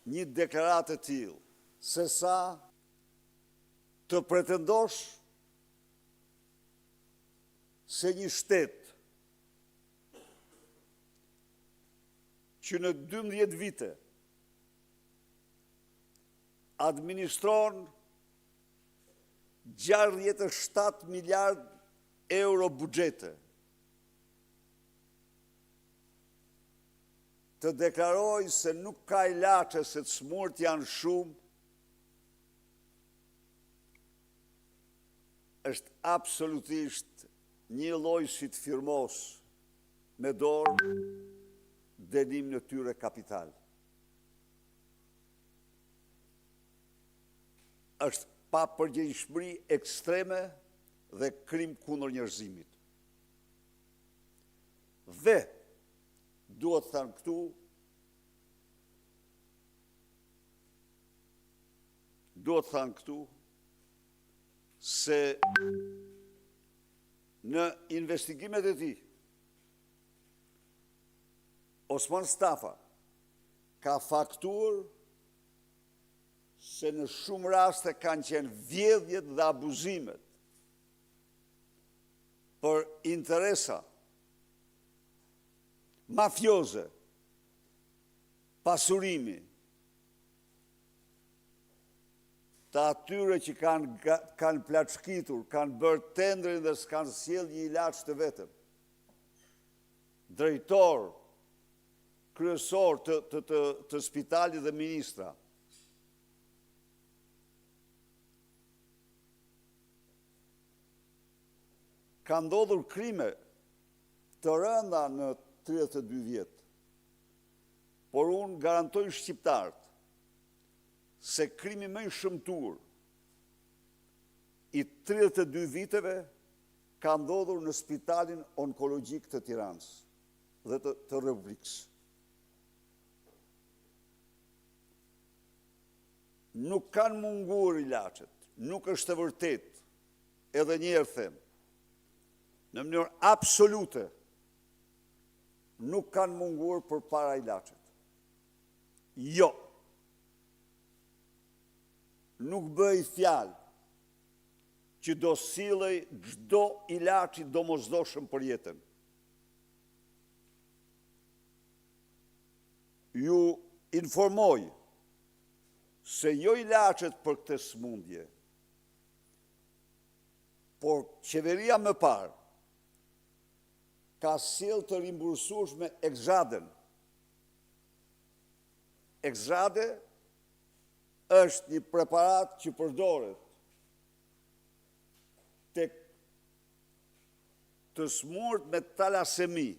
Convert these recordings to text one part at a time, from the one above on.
një deklaratë të tillë, se sa të pretendosh se një shtet që në 12 vite administron 67 miliard euro buxhete, të deklaroj se nuk ka ilaçe se të smurt janë shumë, është absolutisht një lloj si të firmos me dorë dënim në tyre kapital. Është papërgjegjshmëri ekstreme dhe krim kundër njerëzimit. Dhe duhet thënë këtu, se në investigimet e tij, Osman Stafa ka fakturë se në shumë raste kanë qenë vjedhjet dhe abuzimet për interesa mafioze, pasurimi, të atyre që kanë plaçkitur, kanë bërë tendrin dhe s'kanë sjellë një ilaç të vetëm. Drejtor, kryesor të spitalit dhe ministra. Ka ndodhur krime të rënda në 32 vjetë, por unë garantoj shqiptarët se krimi më i shëmtuar i 32 viteve ka ndodhur në spitalin onkologjik të Tiranës dhe të Republikës. Nuk kanë munguar ilaçet, nuk është e vërtet, edhe një herë them, në mënyrë absolute, nuk kanë munguar për para ilaçet. Jo. Nuk bëj fjalë që do sillej çdo ilaç i domosdoshëm për jetën. Ju informoj se jo ilaçet për këtë sëmundje, por qeveria më parë ka sjellë të rimbursueshme Exaden. Exade është një preparat që përdoret tek të smurt me talasemi,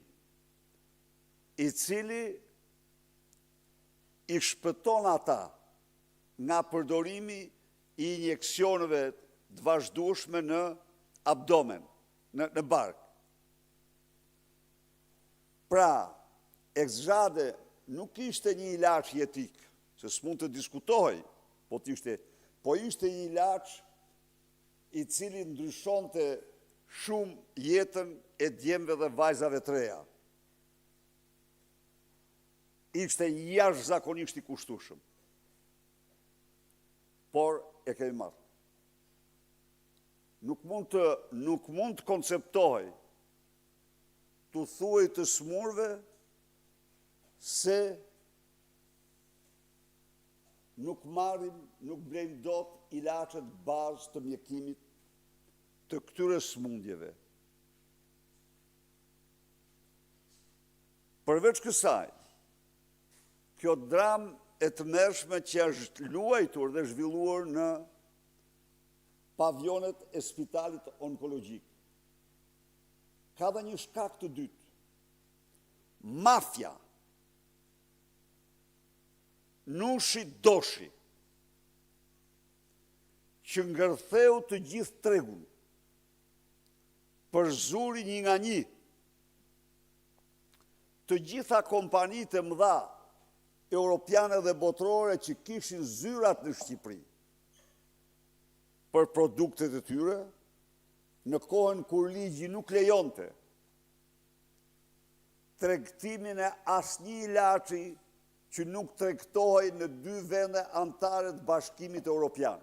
i cili i shpëton ata nga përdorimi i injeksioneve të vazhdueshme në abdomen, në bark. Pra, Exade nuk ishte një ilaç jetik, se s'mund të diskutohej, po ishte një ilaç i cili ndryshonte shumë jetën e djemve dhe vajzave të reja. Ishte jashtëzakonisht i kushtueshëm. Por e kemi marrë. Nuk mund të konceptohej të thuaj të smurve se nuk marrim, nuk blejmë dot ilaçet bazë të mjekimit të këtyre smundjeve. Përveç kësaj, kjo dramë e tmerrshme që është luajtur dhe zhvilluar në pavionet e spitalit onkologjik, ka dhe një shkak të dytë. Mafja, nushi doshi, që ngërtheu të gjithë tregun, për zuri një nga një, të gjitha kompanitë e mëdha, europiane dhe botërore që kishin zyrat në Shqipëri, për produktet e tyre, në kohën kur ligji nuk lejonte tregtimin e asnjë ilaçi që nuk tregtohej në 2 vende anëtare të Bashkimit Evropian.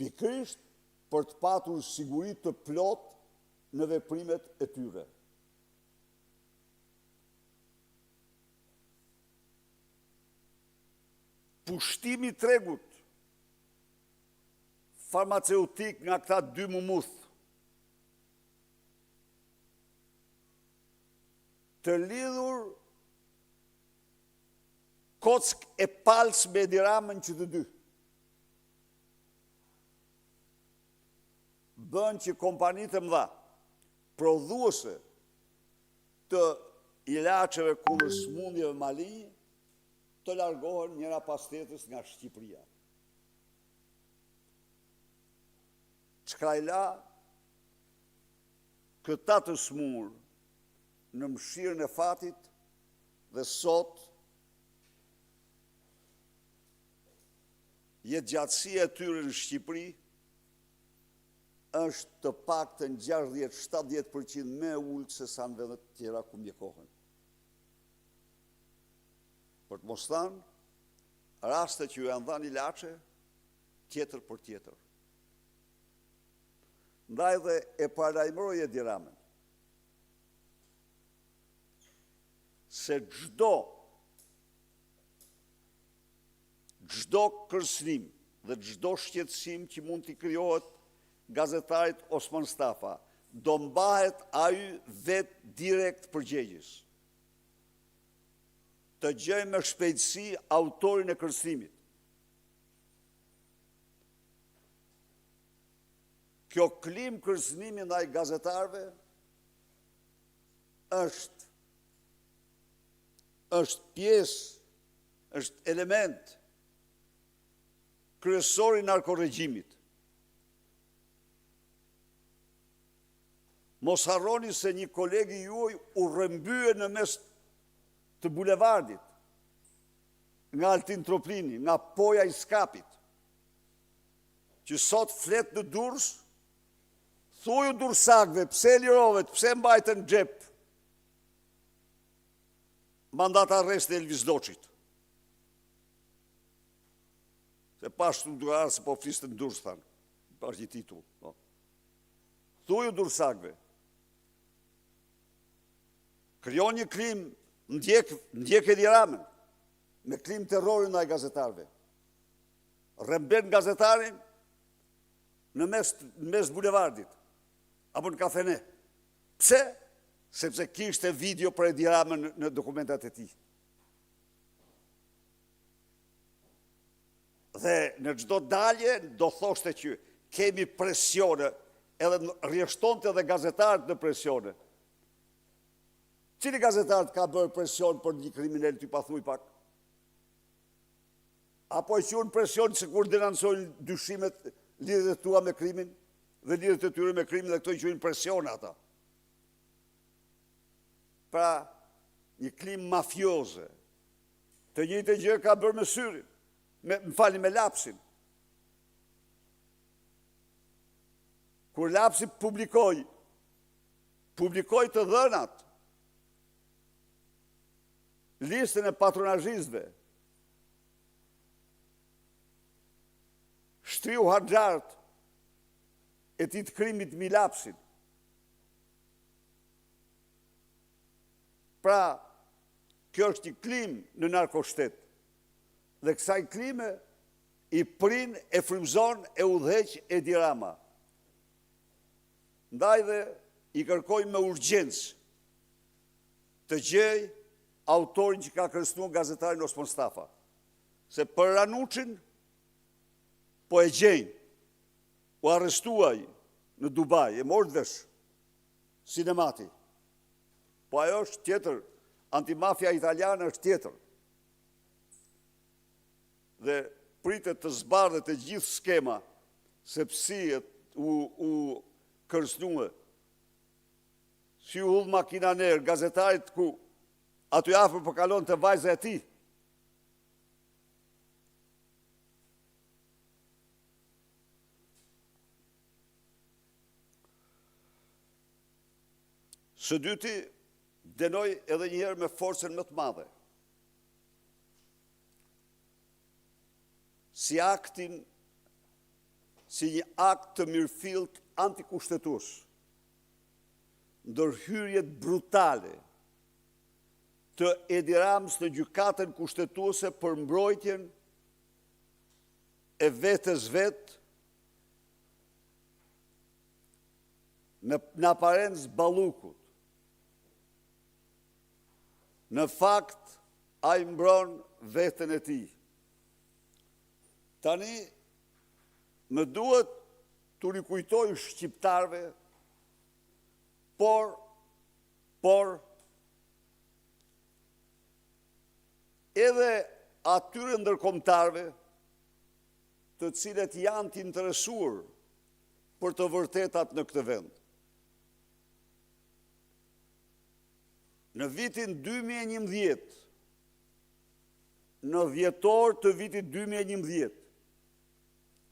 Pikërisht për të patur siguri të plot në veprimet e tyre. Pushtimi i tregut farmaceutik nga këta 2 mumuth të lidhur kock e palës me Edi Ramën që të dy. Bën që kompanitë mëdha, prodhuese të ilaçeve kundër sëmundjeve maligne, të largohen njëra pas tjetrës nga Shqipëria. Çka i la këta të smur në mshirën e fatit dhe sot jetëgjatësia e tyre në Shqipëri është të paktën 60-70% më e ulët se sa në vendet tjera ku mjekohen. Për të mos thënë, raste që ju janë dhënë ilaçe tjetër për tjetër. Ndaj dhe e paralajmëroj Edi Ramën se çdo kërcënim dhe çdo shqetësim që mund t'i krijohet gazetarit Osman Stafa, do mbahet ai vetë direkt përgjegjës. Të gjejmë me shpejtësi autorin e kërcënimit. Kjo klim kërcënimi ndaj gazetarëve është pjesë, është element kryesor i narkoregjimit. Mos harroni se një kolegi juaj u rrëmbye në mes të bulevardit, nga Altin Troplini, nga poja i Skapit, që sot flet në Durrës, thuju dursakëve, pse lirovet, pse mbajtën në xhep mandat arresti e Elvis Doçit. Se pashtu duar se po fliste në Durrës, thanë, pash një titull. Thuju dursakëve, krijon një klim, ndjek Edi Ramën, me klim terrori ndaj gazetarëve. Rrëmben gazetarin në mes bulevardit, apo në kafene. Pse? Sepse kishte video për Edi Ramën në dokumentat e tij. Dhe në çdo dalje do thoshte që kemi presione, edhe rrjeshtonte edhe gazetarët në presione. Cili gazetarët ka bërë presion për një kriminal t'y pathuj pak? Apo e qurën presion se kur denoncojnë dyshimet lidhjet e tua me krimin dhe lidhjet e tyre me krimin dhe këto i quajnë presion ata. Pra, një klim mafioze. Të njëjtën gjë ka bërë me Syrin, me Lapsin. Kur Lapsi publikoi të dhënat, listën e patronazhistëve, shtriu harxhart e tij të krimit mbi Lapsin. Pra, kjo është një klim në narkoshtet. Dhe kësaj klime i prin, e frymëzon, e udhëheq Edi Rama. Ndaj dhe i kërkoj me urgjencë të gjej autorin që ka kërcënuar gazetarin Osman Stafa. Se për Ranuçin po e gjejnë, u arrestuaj në Dubai, e morë vesh sinemati. Po ajo është tjetër, antimafia italiane është tjetër. Dhe pritet të zbardhet e gjithë skema, sepse u kërcënue. Si u hull makina ner, gazetarit ku aty afër po kalon të vajza e tij. Së dyti, denoj edhe njëherë me forcën më të madhe si një akt të mirëfillt antikushtetues, ndërhyrjet brutale të Edi Ramës në gjykatën kushtetuese për mbrojtjen e vetes vetë në aparencë Ballukut. Në fakt, ai mbron veten e tij. Tani, më duhet të rikujtoj shqiptarve, por edhe atyre ndërkombëtarve të cilët janë të interesuar për të vërtetat në këtë vend. Në vitin 2011, në dhjetor të vitit 2011,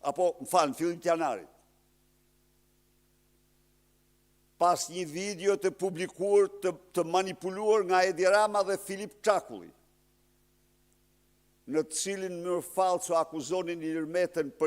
apo, në fillim të janarit, pas një video të publikuar të manipuluar nga Edi Rama dhe Filip Çakulli, në të cilin Mirëfallço akuzonin Ilirmetën për